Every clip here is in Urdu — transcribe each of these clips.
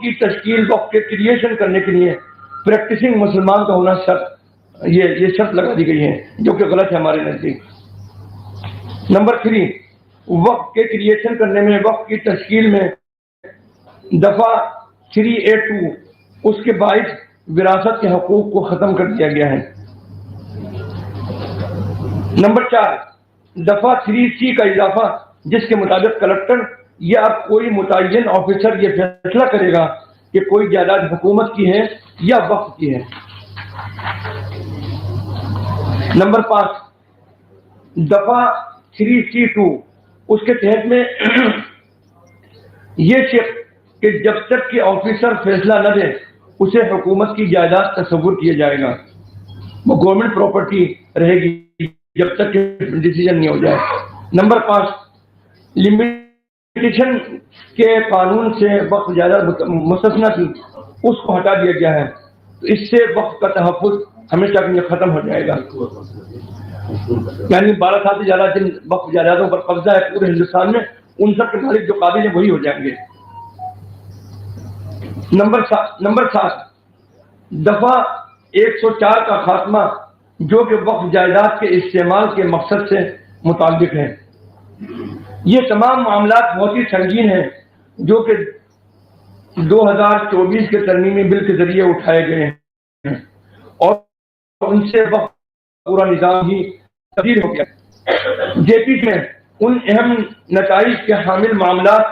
کی تشکیل، وقف کے کریشن کرنے کے لیے پریکٹسنگ مسلمان کا ہونا شرط، یہ شرط لگا دی گئی ہے جو کہ غلط ہے ہمارے نزدیک۔ نمبر 3، وقف کے کریشن کرنے میں، وقف کی تشکیل میں دفعہ 3A2 اس کے باعث وراثت کے حقوق کو ختم کر دیا گیا ہے۔ نمبر 4، دفعہ 3C کا اضافہ جس کے مطابق کلکٹر یا اب کوئی متعین آفیسر یہ فیصلہ کرے گا کہ کوئی جائیداد حکومت کی ہے یا وقف کی ہے۔ نمبر 5، دفعہ 3C2 اس کے تحت میں یہ شرط کہ جب تک کہ آفیسر فیصلہ نہ دے اسے حکومت کی جائیداد تصور کیا جائے گا، وہ گورنمنٹ پراپرٹی رہے گی جب تک کہ ڈیسیژن نہیں ہو جائے۔ نمبر 5، لمیٹیشن کے قانون سے وقف جائیداد مستثنی تھی، اس کو ہٹا دیا گیا ہے، تو اس سے وقف کا تحفظ ہمیشہ کے لیے ختم ہو جائے گا۔ یعنی 12 سال سے زیادہ جن وقف جائیدادوں پر قبضہ ہے پورے ہندوستان میں، ان سب کے مالک جو قابل ہیں وہی ہو جائیں گے۔ نمبر 7، دفعہ 104 کا خاتمہ جو کہ وقف جائیداد کے استعمال کے مقصد سے متعلق ہے۔ یہ تمام معاملات بہت ہی سنگین ہیں جو کہ 2024 کے ترمیمی بل کے ذریعے اٹھائے گئے ہیں اور ان سے وقف پورا نظام ہی تبدیل ہو گیا۔ جے پی میں ان اہم نتائج کے حامل معاملات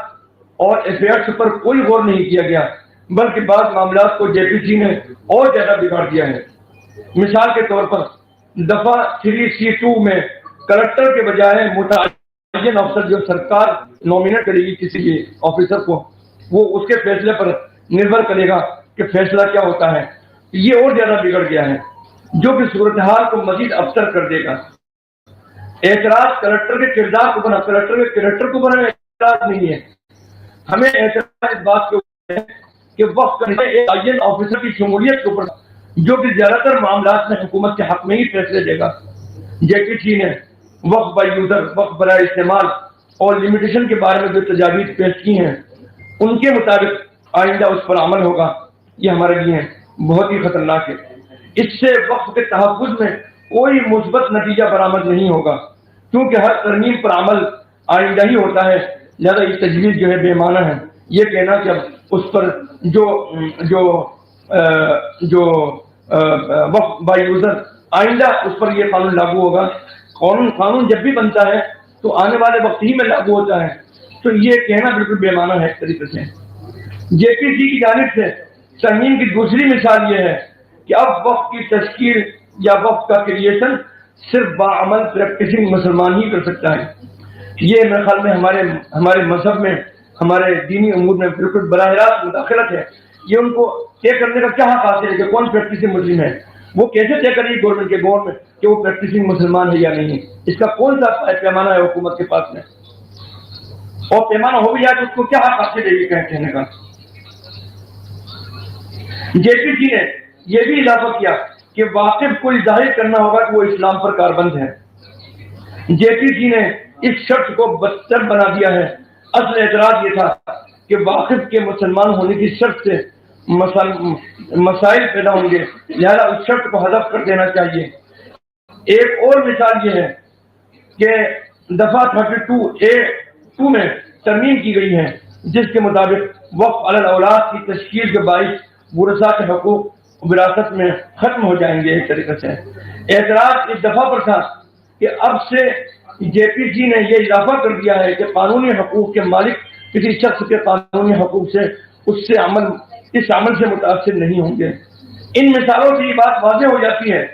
اور افیئرس پر کوئی غور نہیں کیا گیا، بلکہ بعض معاملات کو جے پی سی نے اور زیادہ بگاڑ دیا ہے۔ مثال کے طور پر دفعہ 3C2 میں کلکٹر کے بجائے متعین افسر جو سرکار نومینیٹ کرے گی کسی بھی آفیسر کو، وہ اس کے فیصلے پر نربھر کرے گا کہ فیصلہ کیا ہوتا ہے۔ یہ اور زیادہ بگڑ گیا ہے جو کہ صورتحال کو مزید ابتر کر دے گا۔ اعتراض کلکٹر کے کردار کو بنا، کلکٹر کے کریکٹر کو بنا اعتراض نہیں ہے، ہمیں اعتراض اس بات کے اوپر ہے کہ وقف کا ایک متعین آفیسر کی شمولیت کے اوپر جو کہ زیادہ تر معاملات میں حکومت کے حق میں ہی فیصلے دے گا۔ جے پی سی نے وقف بائی یوزر، وقف برائے استعمال اور لمیٹیشن کے بارے میں جو تجاویز پیش کی ہیں ان کے مطابق آئندہ اس پر عمل ہوگا۔ یہ ہمارے لیے بہت ہی خطرناک ہے۔ اس سے وقف کے تحفظ میں کوئی مثبت نتیجہ برآمد نہیں ہوگا کیونکہ ہر ترمیم پر عمل آئندہ ہی ہوتا ہے، لہذا یہ تجویز جو ہے بے معنی ہے۔ یہ کہنا کہ اب اس پر جو وقف بائی یوزر آئندہ اس پر یہ قانون لاگو ہوگا، قانون جب بھی بنتا ہے تو آنے والے وقت ہی میں لاگو ہوتا ہے، تو یہ کہنا بالکل بے معنی ہے ایک طریقے سے۔ جے پی سی کی جانب سے ترمیم کی دوسری مثال یہ ہے کہ اب وقف کی تشکیل یا وقف کا کریشن صرف باعمل پریکٹسنگ مسلمان ہی کر سکتا ہے۔ یہ میرے خیال میں ہمارے مذہب میں، ہمارے دینی امور میں بالکل براہ راست مداخلت ہے۔ یہ ان کو طے کرنے کا کیا حق حاصل ہے کہ کون پریکٹسنگ مسلم ہے؟ وہ کیسے طے کرے گی گورنمنٹ کے گور میں کہ وہ پریکٹسنگ مسلمان ہے یا نہیں ہے؟ اس کا کون سا پیمانہ ہے حکومت کے پاس میں؟ اور پیمانہ ہو بھی جائے تو اس کو کیا حق حاصل ہے یہ کہنے کا؟ جے پی سی نے یہ بھی اضافہ کیا کہ واقف کو ظاہر کرنا ہوگا کہ وہ اسلام پر کاربند ہے۔ جے پی سی نے اس شرط کو بدتر بنا دیا ہے۔ اصل اعتراض یہ تھا کہ واقف کے مسلمان ہونے کی شرط سے مسائل پیدا ہوں گے، لہذا اس شرط کو حذف کر دینا چاہیے۔ ایک اور مثال یہ ہے کہ دفعہ 32A2 میں ترمیم کی گئی ہے جس کے مطابق وقف علی الاولاد کی تشکیل کے باعث ورثاء کے حقوق وراثت میں ختم ہو جائیں گے۔ ایک طریقے سے اعتراض اس دفعہ پر تھا کہ اب سے جے پی سی نے یہ اضافہ کر دیا ہے کہ قانونی حقوق کے مالک کسی شخص کے قانونی حقوق سے اس عمل سے متاثر نہیں ہوں گے۔ ان مثالوں سے یہ بات واضح ہو جاتی ہے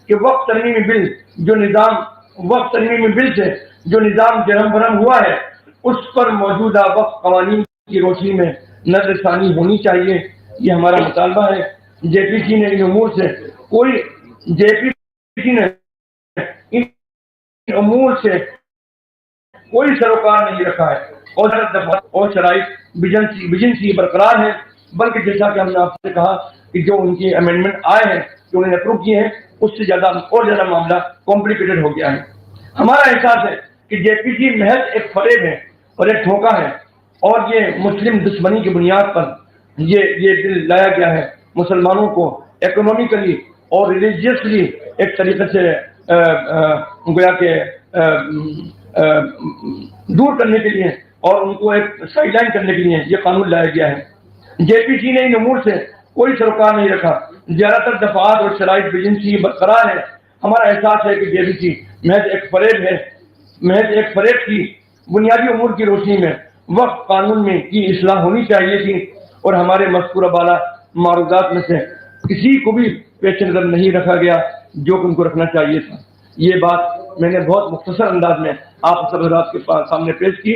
کہ وقف ترمیمی بل سے جو نظام درہم برہم ہوا ہے اس پر موجودہ وقف قوانین کی روشنی میں نظر ثانی ہونی چاہیے۔ یہ ہمارا مطالبہ ہے۔ جے پی سی نے ان امور سے کوئی سروکار نہیں رکھا ہے اور شرائط بجنسی برقرار ہے، بلکہ جیسا کہ ہم نے آپ سے کہا کہ جو ان کی امینڈمنٹ آئے ہیں جو انہوں نے اپروو کیے ہیں اس سے زیادہ معاملہ کمپلیکیٹڈ ہو گیا ہے۔ ہمارا احساس ہے کہ جے پی سی محض ایک فریب ہے اور ایک دھوکہ ہے اور یہ مسلم دشمنی کی بنیاد پر یہ بل لایا گیا ہے مسلمانوں کو اکنومیکلی اور ریلیجیسلی ایک طریقے سے گویا کہ دور کرنے کے لیے اور ان کو ایک سائڈ لائن کرنے کے لیے یہ قانون لایا گیا ہے۔ جے پی سی نے ان امور سے کوئی سروکار نہیں رکھا، زیادہ تر دفعات اور شرائط ایجنسی برقرار ہے۔ ہمارا احساس ہے کہ جے پی سی محض ایک فریب کی بنیادی امور کی روشنی میں وقت قانون میں کی اصلاح ہونی چاہیے تھی، اور ہمارے مذکورہ بالا معروضات میں سے کسی کو بھی پیش نظر نہیں رکھا گیا جو کہ ان کو رکھنا چاہیے تھا۔ یہ بات میں نے بہت مختصر انداز میں آپ سب حضرات کے سامنے پیش کی۔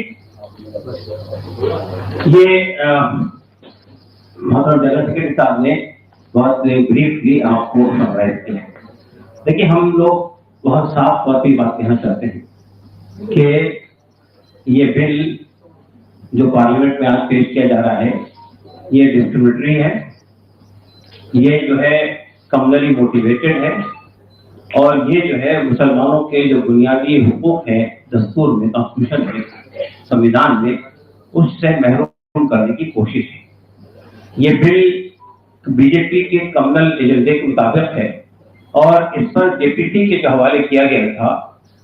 یہ محترم جنرل سیکرٹری صاحب نے بہت بریفلی آپ کو سمرائز کیا۔ دیکھیے ہم لوگ بہت صاف طور پہ بات کہنا چاہتے ہیں کہ یہ بل جو پارلیمنٹ میں آج پیش کیا جا رہا ہے یہ ڈسکریمنیٹری ہے، یہ جو ہے کمنلی موٹیویٹڈ ہے، اور یہ جو ہے مسلمانوں کے جو بنیادی حقوق ہیں دستور میں، کانسٹیٹیوشن میں، سمویدھان میں، اس سے محروم کرنے کی کوشش ہے۔ یہ بل بی جے پی کے کمنل ایجنڈے کے مطابق ہے، اور اس پر جے پی سی کے جو حوالے کیا گیا تھا،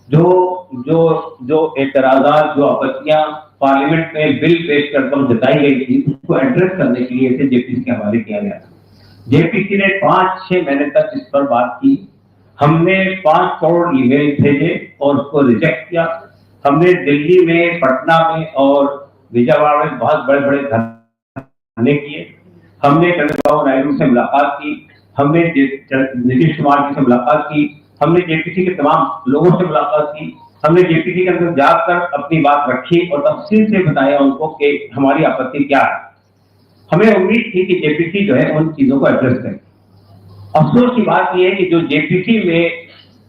جو اعتراضات، جو آپتیاں پارلیمنٹ میں بل پیش کرتے ہوئے جتائی گئی تھی، اس کو ایڈریس کرنے کے لیے اسے جے پی سی کے حوالے کیا گیا تھا۔ جے پی سی نے 5-6 مہینے تک اس پر بات کی، ہم نے 5 کروڑ ای میل بھیجے اور اس کو ریجیکٹ کیا۔ ہم نے دلی میں، پٹنہ میں اور وجے میں بہت بڑے بڑے دھرنے کیے۔ ہم نے چندر بابو نائیڈو سے ملاقات کی، ہم نے نتیش کمار جی سے ملاقات کی، ہم نے جے پی سی کے تمام لوگوں سے ملاقات کی، ہم نے جے پی سی کے اندر جا کر اپنی بات رکھی اور تفصیل سے بتایا ان کو کہ ہماری آپتی کیا ہے۔ ہمیں امید تھی کہ جے پی سی جو ہے ان چیزوں کو ایڈریس کرے۔ افسوس کی بات یہ ہے کہ جو جے پی سی میں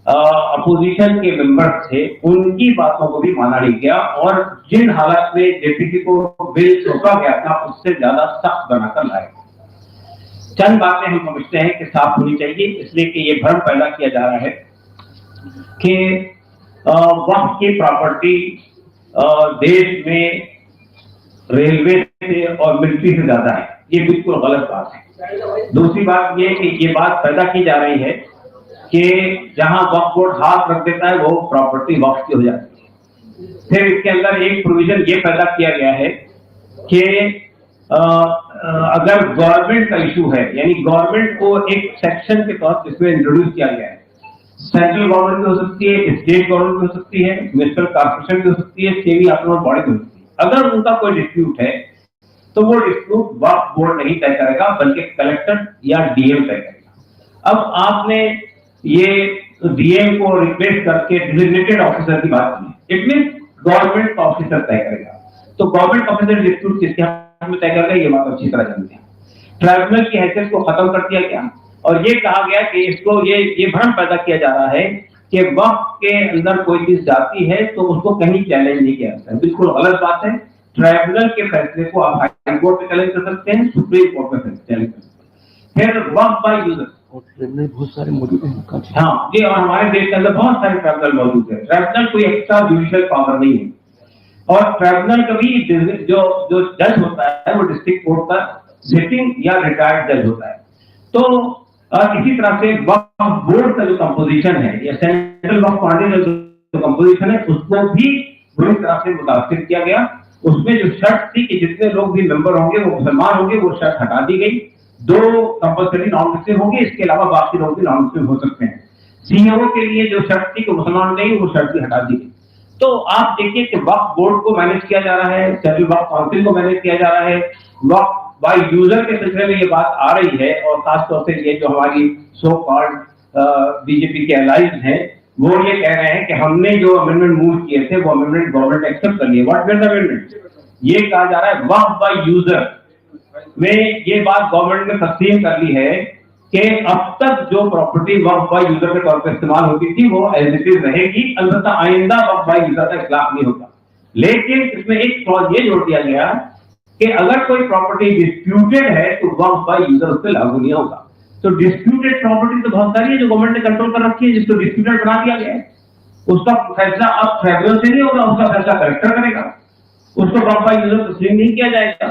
اپوزیشن کے ممبرز تھے ان کی باتوں کو بھی مانا نہیں گیا، اور جن حالات میں جے پی سی کو بل سونپا گیا تھا اس سے زیادہ سخت بنا کر لائے۔ چند باتیں ہم سمجھتے ہیں کہ صاف ہونی چاہیے، اس لیے کہ یہ بھرم پیدا کیا جا رہا ہے کہ وقف کی پراپرٹی دیش میں ریلوے سے اور ملٹری سے زیادہ ہے، یہ بالکل غلط بات ہے۔ دوسری بات یہ کہ یہ بات پیدا کی جا رہی ہے کہ جہاں وقف بورڈ ہاتھ رکھ دیتا ہے وہ پراپرٹی وقف کی ہو جاتی ہے۔ پھر اس کے اندر ایک پروویژن یہ پیدا کیا گیا ہے کہ اگر گورنمنٹ کا ایشو ہے، یعنی گورنمنٹ کو ایک سیکشن کے طور پر اس میں انٹروڈیوس کیا گیا ہے، سینٹرل گورنمنٹ کی ہو سکتی ہے، اسٹیٹ گورنمنٹ کی ہو سکتی ہے، میونسپل کارپوریشن کی ہو سکتی ہے، سیمی آٹونومس باڈی کی ہو سکتی ہے۔ اگر ان کا کوئی ڈسپیوٹ ہے تو وہ ڈسپیوٹ وقف بورڈ نہیں طے کرے گا بلکہ کلیکٹر یا ڈی ایم طے کرے گا۔ اب آپ نے یہ ڈی ایم کو ریپلیس کر کے ڈیزگنیٹڈ آفیسر کی بات کی، اٹ مینس گورنمنٹ کا آفیسر طے کرے گا، تو گورنمنٹ آفیسر ڈسپیوٹ کس کے ہاتھ میں طے کرے گا، یہ بات اچھی طرح جانتے ہیں۔ ٹرائبونل کی حیثیت کو ختم کر دیا گیا، اور یہ کہا گیا کہ اس کو یہ بھرم پیدا کیا جا رہا ہے کہ وقف کے اندر کوئی چیز جاتی ہے تو اس کو کہیں چیلنج نہیں کیا جاتا ہے۔ بالکل غلط بات ہے۔ ٹرائبونل کے فیصلے کو آپ ہائی کورٹ میں چیلنج کر سکتے ہیں، سپریم کورٹ میں چیلنج کر سکتے ہیں۔ پھر وقف بائی یوزر بہت سارے موجود ہیں۔ ہاں جی، اور ہمارے دیش کے اندر بہت سارے ٹرائبونل موجود ہیں۔ ٹرائبونل کوئی ایکسٹرا جوڈیشل پاور نہیں ہے، اور ٹرائبونل کا بھی جو جج ہوتا ہے وہ ڈسٹرکٹ کورٹ کا سٹنگ یا ریٹائرڈ جج ہوتا ہے۔ تو اسی طرح سے وقف بورڈ کا جو کمپوزیشن ہے یا سینٹرل وقف باڈی کا جو کمپوزیشن ہے اس کو بھی بری طرح سے متاثر کیا گیا۔ اس میں جو شرط تھی کہ جتنے لوگ بھی ممبر ہوں گے وہ مسلمان ہوں گے، وہ شرط ہٹا دی گئی۔ 2 کمپلسری نان مسلم ہوں گے، اس کے علاوہ باقی لوگ بھی نان مسلم ہو سکتے ہیں۔ سی او کے لیے جو شرط تھی کہ مسلمان نہیں، وہ شرط بھی ہٹا دی گئی۔ تو آپ دیکھیے کہ وقف بورڈ کو مینج کیا جا رہا ہے، سینٹرل وقف کونسل کو مینج کیا جا رہا ہے، وقف بائی یوزر کے سلسلے میں یہ بات آ رہی ہے، اور خاص طور سے یہ جو ہماری سو کالڈ بی جے پی کے الائز ہیں وہ یہ کہہ رہے ہیں کہ ہم نے جو امینڈمنٹ موو کیے تھے وہ امینڈمنٹ گورنمنٹ ایکسپٹ کر لیے۔ واٹ میز امینڈمنٹ؟ یہ کہا جا رہا ہے وقف بائی یوزر میں یہ بات گورنمنٹ نے تسلیم کر لی ہے کہ اب تک جو پراپرٹی وقف بائی یوزر کے طور پر استعمال ہوتی تھی وہ ایز اٹ از رہے گی، البتہ آئندہ وقف بائی یوزر کا اطلاق نہیں ہوگا۔ لیکن اس میں ایک کلوز یہ جوڑ دیا گیا کہ اگر کوئی پراپرٹی ڈسپیوٹڈ ہے تو وقف بائی یوزر اس پہ لاگو نہیں ہوگا۔ تو ڈسپیوٹڈ پراپرٹی تو بہت ساری ہے جو گورنمنٹ نے کنٹرول کر رکھی ہے، جس کو ڈسپیوٹڈ بنا دیا گیا ہے، اس کا فیصلہ اب ٹرائبونل سے نہیں ہوگا، اس کا فیصلہ کلیکٹر کرے گا، اس کو وقف بائی یوزر تسلیم نہیں کیا جائے گا۔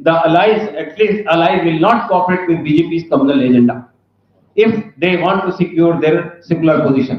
the allies, at least allies will not cooperate with BJP's communal agenda if they want to secure their secular position.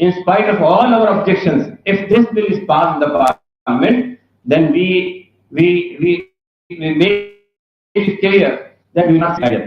in spite of all our objections, if this bill is passed in the parliament, then we make it clear that we will not support it.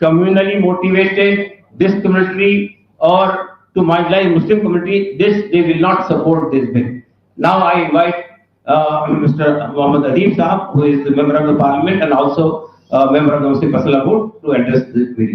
communally motivated, discriminatory or to marginalize Muslim community, they will not support this bill. Now I invite Mr. Mohammed Adib Sahab, who is the member of the parliament and also member of the Muslim Personal Board, to address this bill.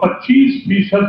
25%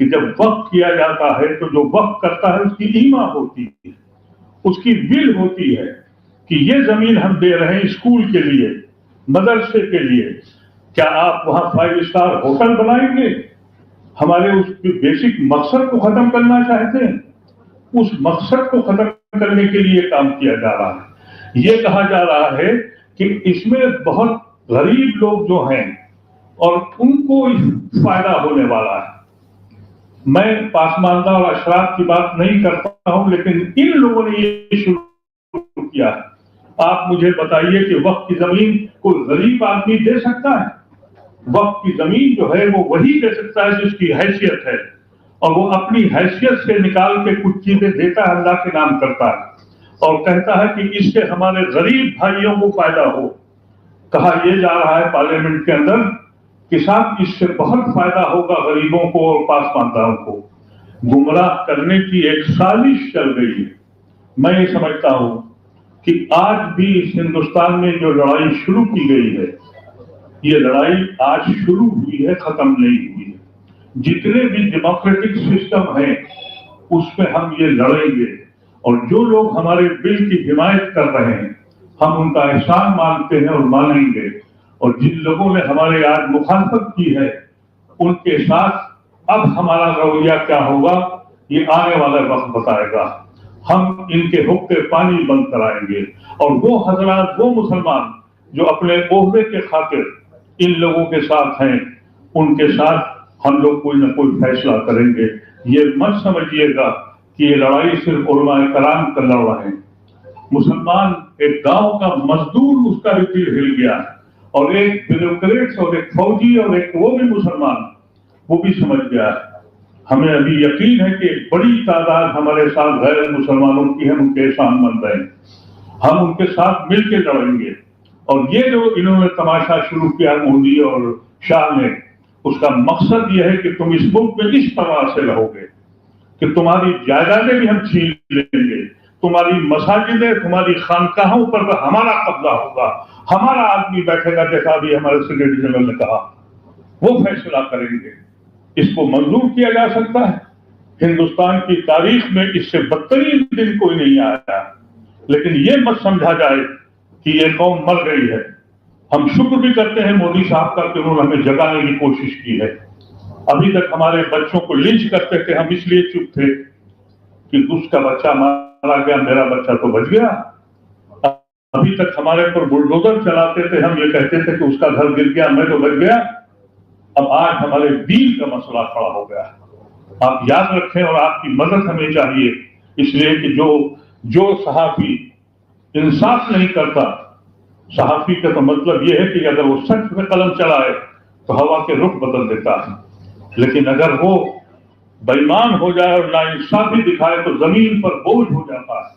کہ جب وقف کیا جاتا ہے تو جو وقف کرتا ہے اس کی ایما ہوتی ہے، اس کی ول ہوتی ہے کہ یہ زمین ہم دے رہے ہیں اسکول کے لیے، مدرسے کے لیے، کیا آپ وہاں 5 اسٹار ہوٹل بنائیں گے؟ ہمارے اس بیسک مقصد کو ختم کرنا چاہتے ہیں؟ اس مقصد کو ختم کرنے کے لیے کام کیا جا رہا ہے۔ یہ کہا جا رہا ہے کہ اس میں بہت غریب لوگ جو ہیں اور ان کو فائدہ ہونے والا ہے۔ میں پاسماندہ اور اشراف کی بات نہیں کرتا ہوں، لیکن ان لوگوں نے یہ شروع کیا ہے۔ آپ مجھے بتائیے کہ وقف کی زمین کوئی غریب آدمی دے سکتا ہے؟ وقف کی زمین جو ہے وہ وہی دے سکتا ہے جس کی حیثیت ہے، اور وہ اپنی حیثیت سے نکال کے کچھ چیزیں دیتا ہے، اللہ کے نام کرتا ہے اور کہتا ہے کہ اس سے ہمارے غریب بھائیوں کو فائدہ ہو۔ کہا یہ جا رہا ہے پارلیمنٹ کے اندر کہ صاحب اس سے بہت فائدہ ہوگا غریبوں کو اور پاسماندہوں کو۔ گمراہ کرنے کی ایک سازش چل رہی ہے۔ میں یہ سمجھتا ہوں کہ آج بھی اس ہندوستان میں جو لڑائی شروع کی گئی ہے، یہ لڑائی آج شروع ہوئی ہے، ختم نہیں ہوئی ہے۔ جتنے بھی ڈیموکریٹک سسٹم ہیں اس میں ہم یہ لڑیں گے، اور جو لوگ ہمارے بل کی حمایت کر رہے ہیں ہم ان کا احسان مانتے ہیں اور مانیں گے، اور جن لوگوں نے ہمارے آج مخالفت کی ہے ان کے ساتھ اب ہمارا رویہ کیا ہوگا یہ آنے والا وقت بتائے گا۔ ہم ان کے حقے پانی بند کرائیں گے، اور وہ حضرات، وہ مسلمان جو اپنے عہدے کے خاطر ان لوگوں کے ساتھ ہیں، ان کے ساتھ ہم لوگ کوئی نہ کوئی فیصلہ کریں گے۔ یہ مت سمجھیے گا کہ یہ لڑائی صرف علماء کرام کا لڑ رہے ہیں۔ مسلمان ایک گاؤں کا مزدور اس کا بھی دل ہل گیا، اور ایک بیوروکریٹ اور ایک فوجی اور ایک وہ بھی مسلمان، وہ بھی سمجھ گیا۔ ہمیں ابھی یقین ہے کہ ایک بڑی تعداد ہمارے ساتھ غیر مسلمانوں کی ہم ان کے احسان مند ہیں، ہم ان کے ساتھ مل کے لڑیں گے۔ اور یہ جو انہوں نے تماشا شروع کیا مودی اور شاہ نے، اس کا مقصد یہ ہے کہ تم اس ملک میں اس طرح سے رہو گے کہ تمہاری جائیدادیں بھی ہم چھین لیں گے، تمہاری مساجدیں، تمہاری خانقاہوں پر ہمارا قبضہ ہوگا، ہمارا آدمی بیٹھے گا، جیسا بھی ہمارے سیکرٹری جنرل نے کہا، وہ فیصلہ کریں گے۔ اس کو منظور کیا جا سکتا ہے؟ ہندوستان کی تاریخ میں اس سے بدترین دن کوئی نہیں آیا، لیکن یہ مت سمجھا جائے کہ یہ قوم مر گئی ہے۔ ہم شکر بھی کرتے ہیں مودی صاحب کا کہ انہوں نے ہمیں جگانے کی کوشش کی ہے۔ ابھی تک ہمارے بچوں کو لنچ کرتے تھے، ہم اس لیے چپ تھے کہ اس کا بچہ مارا گیا، میرا بچہ تو بچ گیا۔ ابھی تک ہمارے پر بلڈوزر چلاتے تھے، ہم یہ کہتے تھے کہ اس کا گھر گر گیا، میں تو بچ گیا۔ اب آج ہمارے دین کا مسئلہ کھڑا ہو گیا ہے۔ آپ یاد رکھیں، اور آپ کی مدد ہمیں چاہیے، اس لیے کہ جو صحافی انصاف نہیں کرتا، صحافی کا تو مطلب یہ ہے کہ اگر وہ سچ میں قلم چلائے تو ہوا کے رخ بدل دیتا ہے، لیکن اگر وہ بے ایمان ہو جائے اور ناانصافی دکھائے تو زمین پر بوجھ ہو جاتا ہے۔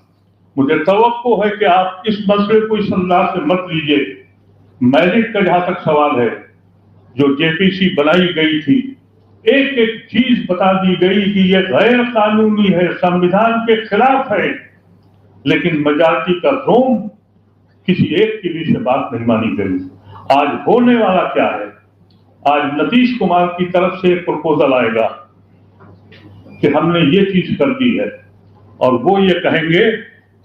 مجھے توقع ہے کہ آپ اس مسئلے کو اس انداز سے مت لیجیے۔ میرٹ کا جہاں تک سوال ہے، جو جے پی سی بنائی گئی تھی، ایک ایک چیز بتا دی گئی کہ یہ غیر قانونی ہے، سنویدھان کے خلاف ہے، لیکن میجارٹی کا زوم کسی ایک کی بھی سے بات نہیں مانی گئی۔ آج ہونے والا کیا ہے؟ آج نتیش کمار کی طرف سے ایک پروپوزل آئے گا کہ ہم نے یہ چیز کر دی ہے، اور وہ یہ کہیں گے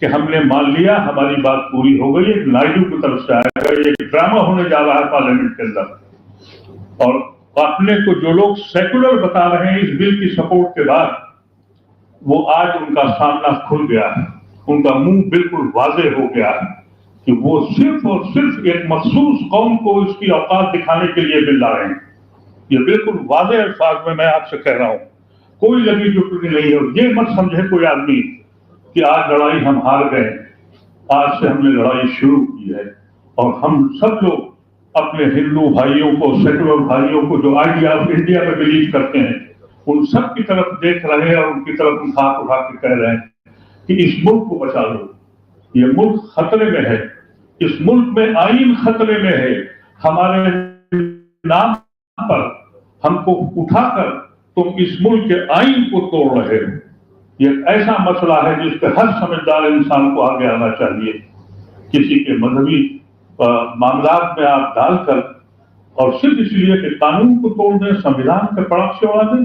کہ ہم نے مان لیا، ہماری بات پوری ہو گئی۔ ایک نائیڈو کی طرف سے آئے گا، یہ ڈرامہ ہونے جا رہا ہے پارلیمنٹ کے اندر، اور اپنے کو جو لوگ سیکولر بتا رہے ہیں اس بل کی سپورٹ کے بعد، وہ آج ان کا سامنا کھل گیا ہے، ان کا منہ بالکل واضح ہو گیا ہے کہ وہ صرف اور صرف ایک مخصوص قوم کو اس کی اوقات دکھانے کے لیے بل لا رہے ہیں۔ یہ بالکل واضح الفاظ میں آپ سے کہہ رہا ہوں، کوئی لگی جھپٹی نہیں ہے۔ اور یہ مت سمجھے کوئی آدمی کہ آج لڑائی ہم ہار گئے، آج سے ہم نے لڑائی شروع کی ہے، اور ہم سب لوگ اپنے ہندو بھائیوں کو، سیکولر بھائیوں کو جو آئیڈیا آف انڈیا میں بلیو کرتے ہیں، ان سب کی طرف دیکھ رہے ہیں اور ان کی طرف ہاتھ اٹھا کے کہہ رہے ہیں کہ اس ملک کو بچا لو، یہ ملک خطرے میں ہے، اس ملک میں آئین خطرے میں ہے، ہمارے نام پر ہم کو اٹھا کر تم اس ملک کے آئین کو توڑ رہے ہو۔ یہ ایسا مسئلہ ہے جس پہ ہر سمجھدار انسان کو آگے آنا چاہیے۔ کسی کے مذہبی معاملات میں آپ ڈال کر، اور صرف اس لیے کہ قانون کو توڑ دیں، سنویدھان کے پڑک سے اڑا دیں،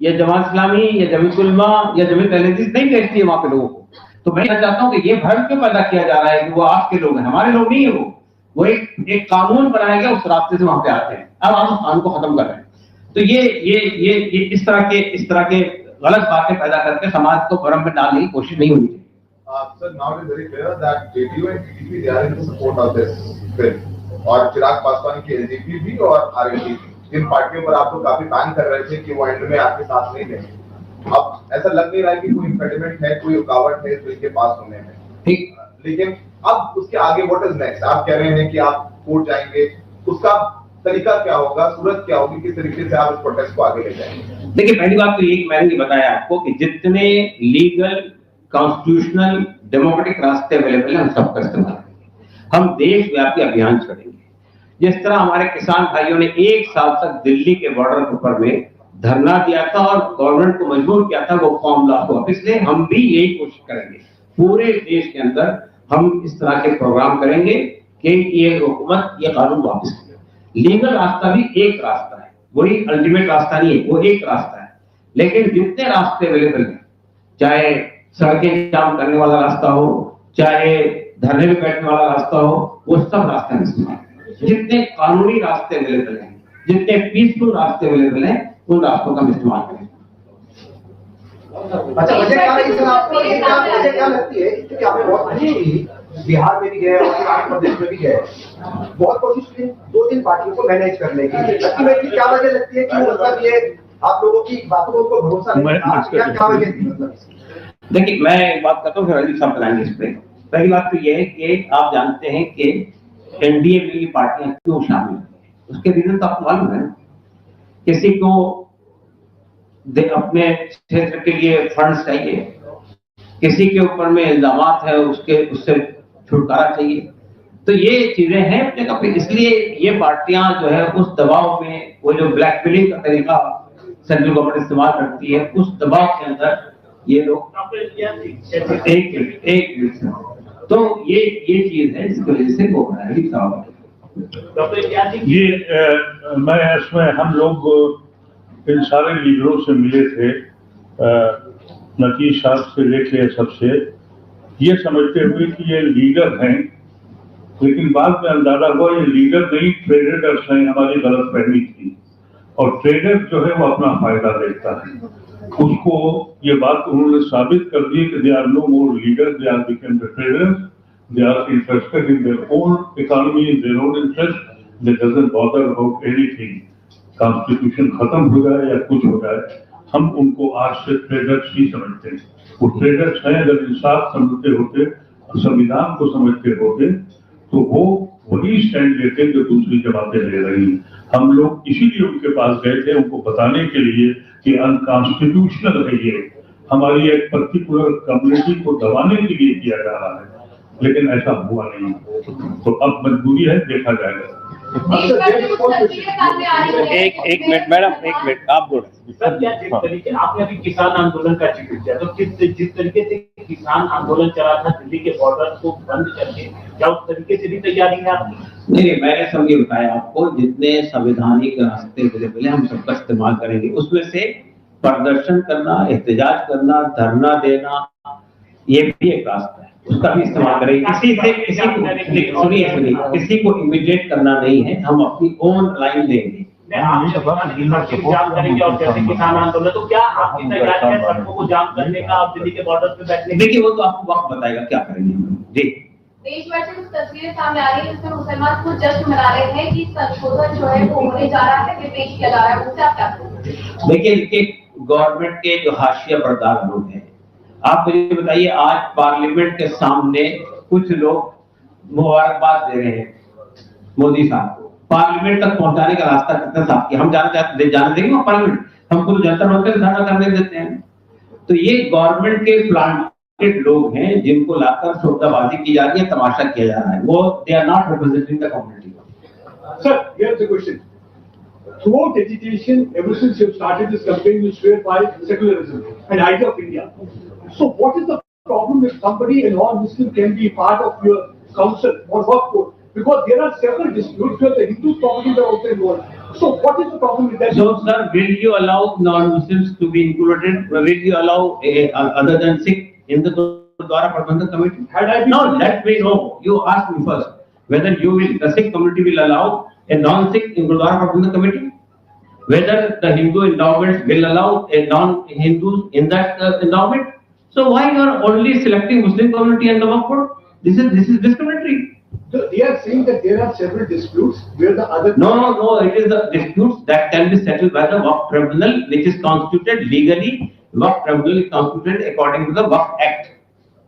یا جماعت اسلامی یا جمعیت علماء یا جمعیت اہل حدیث نہیں بھیجتی ہے وہاں پہ لوگوں کو. تو میں کہنا چاہتا ہوں کہ یہ بھرم کیوں پیدا کیا جا رہا ہے کہ وہ آپ کے لوگ ہیں؟ ہمارے لوگ نہیں ہیں. وہ ایک قانون بنایا گیا, اس راستے سے وہاں پہ آتے ہیں. اب ہم قانون کو ختم کر رہے ہیں. تو یہ اس طرح کے غلط باتیں پیدا کر کے سماج کو بھرم میں ڈالنے کی کوشش نہیں ہونی چاہیے. Sir, now it is very clear that JDU and TDP they are in support of this bill. اور چراغ پاسوان کی LJP بھی اور RLD بھی, جن پارٹیوں پر آپ لوگ کافی بین کر رہے تھے کہ وہ اینڈ میں آپ کے ساتھ نہیں رہیں. اب ایسا لگ نہیں رہا ہے کہ کوئی امپیڈمنٹ ہے, کوئی رکاوٹ ہے اس بل کے پاس ہونے میں. ٹھیک, لیکن اب اس کے آگے واٹ از نیکسٹ؟ آپ کہہ رہے ہیں کہ آپ کورٹ جائیں گے, اس کا طریقہ کیا ہوگا, صورت کیا ہوگی, کس طریقے سے آپ اس پروٹیسٹ کو آگے لے جائیں گے؟ دیکھیے, پہلی بات تو یہ میں نے بتایا آپ کو کہ جتنے لیگل کانسٹیٹیوشنل ڈیموکریٹک راستے اویلیبل ہیں ہم سب کا استعمال کریں گے. ہم دیش ویاپی ابھیان چھوڑیں گے. جس طرح ہمارے کسان بھائیوں نے 1 سال تک دلی کے بارڈر کے اوپر میں دھرنا دیا تھا اور گورنمنٹ کو مجبور کیا تھا وہ فارم لا ہوا, اس لیے ہم بھی یہی کوشش کریں گے. پورے دیش کے اندر ہم اس طرح کے پروگرام کریں گے کہ یہ حکومت یہ قانون واپس کرے. لیگل راستہ بھی ایک راستہ ہے, وہی الٹیمیٹ راستہ نہیں ہے, وہ ایک راستہ ہے. لیکن جتنے راستے اویلیبل ہیں, چاہے سڑکیں جام کرنے والا راستہ ہو, چاہے دھرنے میں بیٹھنے والا راستہ ہو, وہ سب راستے میں استعمال کریں. جتنے قانونی راستے اویلیبل ہیں, جتنے پیسفل راستے اویلیبل ہیں, ان راستوں کا ہم استعمال کریں. اچھا, مجھے کیا لگتی ہے کہ آپ نے بہت کوشش کی, بہار میں بھی گئے اور آندھرا پردیش میں بھی گئے, بہت کوشش کی 2-3 پارٹیوں کو مینیج کرنے کی. الٹیمیٹلی کیا وجہ لگتی ہے کہ مطلب یہ آپ لوگوں کی باتوں کو بھروسہ نہیں تھا, کیا وجہ تھی مطلب؟ دیکھیے, میں ایک بات کرتا ہوں, پھر علی صاحب بتائیں گے اس پہ. پہلی بات تو یہ ہے کہ آپ جانتے ہیں کہ NDA میں یہ پارٹیاں کیوں شامل ہیں. اس کے ریزن تو آپ کو معلوم ہے. کسی کو اپنے چھیتر کے لیے فنڈز چاہیے, کسی کے اوپر میں الزامات ہے, اس سے چھٹکارا چاہیے. تو یہ چیزیں ہیں اپنے کپڑے. اس لیے یہ پارٹیاں جو ہے اس دباؤ میں, وہ جو بلیک میلنگ کا طریقہ سینٹرل گورنمنٹ استعمال کرتی ہے, اس دباؤ کے اندر یہ لوگ ایک تو یہ چیز ہے جس کی وجہ سے وہ میں اس میں ہم لوگ ان سارے لیڈروں سے ملے تھے, نتیج صاحب سے لے کے سب سے, یہ سمجھتے ہوئے کہ یہ لیڈر ہیں, لیکن بعد میں اندازہ ہوا یہ لیڈر نہیں, ٹریڈرز ہیں. ہماری غلط فہمی تھی. اور ٹریڈر جو ہے وہ اپنا فائدہ دیکھتا ہے. اس کو یہ بات انہوں نے ثابت کر دی کہ they are no more leaders, they are become the traders, they are interested in their own economy, in their own interest, they doesn't bother about anything. Constitution ختم ہو جائے یا کچھ ہو جائے, ہم ان کو آج سے ٹریڈرز ہی سمجھتے ہیں. وہ ٹریڈرز ہیں, اگر انصاف سمجھتے ہوتے, سمویدھان کو سمجھتے ہوتے, تو وہ وہی اسٹینڈ لیتے جو دوسری جماعتیں لے رہی ہیں. ہم لوگ اسی لیے ان کے پاس گئے تھے, ان کو بتانے کے لیے کہ انکانسٹیٹیوشنل ہے, یہ ہماری ایک پرٹیکولر کمیونٹی کو دبانے کے لیے کیا جا رہا ہے. لیکن ایسا ہوا نہیں, تو اب مجبوری ہے, دیکھا جائے گا. ایک منٹ میڈم, ایک منٹ آپ بول رہے ہیں. آپ نے ابھی کسان آندولن کا ذکر کیا, تو جس طریقے سے کسان آندولن چلا تھا دلی کے بارڈر کو بند کر کے, کیا اس طریقے سے بھی تیاری ہے آپ کی؟ نہیں, میں نے سب یہ بتایا آپ کو, جتنے سنویدھانک راستے اویلیبل ہیں ہم سب کا استعمال کریں گے. اس میں سے پردرشن کرنا, احتجاج کرنا, دھرنا دینا, یہ بھی ایک راستہ ہے, اس کا بھی استعمال کریں گے. کسی کو امیڈیٹ کرنا نہیں ہے, ہم اپنی اون لائن لیں گے. دیکھیے, وہ تو آپ کو وقت بتائے گا کیا کریں گے. جی, دیش بھر سے کچھ تصویریں سامنے آ رہی ہیں جس میں مسلمان خود جشن منا رہے ہیں کہ سنشودھن جو ہے وہ ہونے جا رہا ہے, کہ پیش کیا جا رہا ہے, اس سے آپ کیا کریں گے؟ دیکھیے, گورنمنٹ کے جو حاشیہ بردار لوگ ہیں, آپ مجھے بتائیے, آج پارلیمنٹ کے سامنے کچھ لوگ مبارکباد دے رہے ہیں مودی صاحب کو. پارلیمنٹ تک پہنچانے کا راستہ کتنا صاف کیا, ہم جانے دیں گے پارلیمنٹ, ہم کو جنتر منتر دھرنا کرنے دیتے ہیں. تو یہ گورنمنٹ کے پلانٹڈ لوگ ہیں جن کو لا کر سودا بازی کی جا رہی ہے, تماشا کیا جا رہا ہے. وہ they are not representing the community. Sir, here's the question. Throughout agitation, ever since you started this campaign, you swear by secularism and idea of India. So what is the problem if somebody, a non-Muslim, can be part of your council or work force? Because there are several disputes where the Hindu properties are also involved. So what is the problem with that? So, sir, will you allow non-Muslims to be included? Will you allow other than Sikh in the Gurdwara Prabandhak Committee? Had I been- No, let me know. You ask me first whether the Sikh community will allow a non-Sikh in Gurdwara Prabandhak Committee. Whether the Hindu endowments will allow a non-Hindus in that endowment. So why you are only selecting Muslim community and the Waqf board? This is discriminatory. They are saying that there are several disputes where the other. No, it is the disputes that can be settled by the Waqf Tribunal, which is constituted legally. Waqf Tribunal is constituted according to the Waqf Act.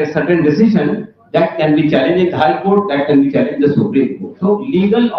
a certain decision that can be challenged in the High Court, that can be challenged in the Supreme Court. So legal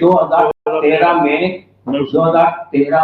2013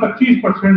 25%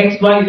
XYZ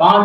5